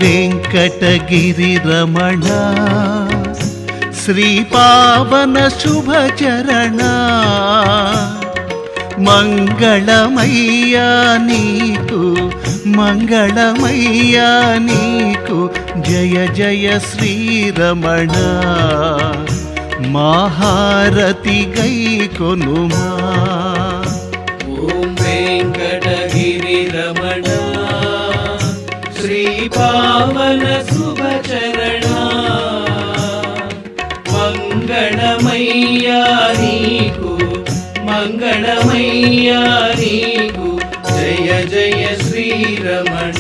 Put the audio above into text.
వెంకటగిరి రమణ శ్రీ పావన శుభచరణ మంగళమయ్యా నీకు మంగళమయ్యా నీకు జయ జయ శ్రీరమణ మహారతి గై కొనుమా. ఓం వెంకటగిరి రమణ శ్రీ పావన శుభచరణ మంగళమయ్యా నీకు మంగళమయ్యా నీకు జయ జయ శ్రీరమణ.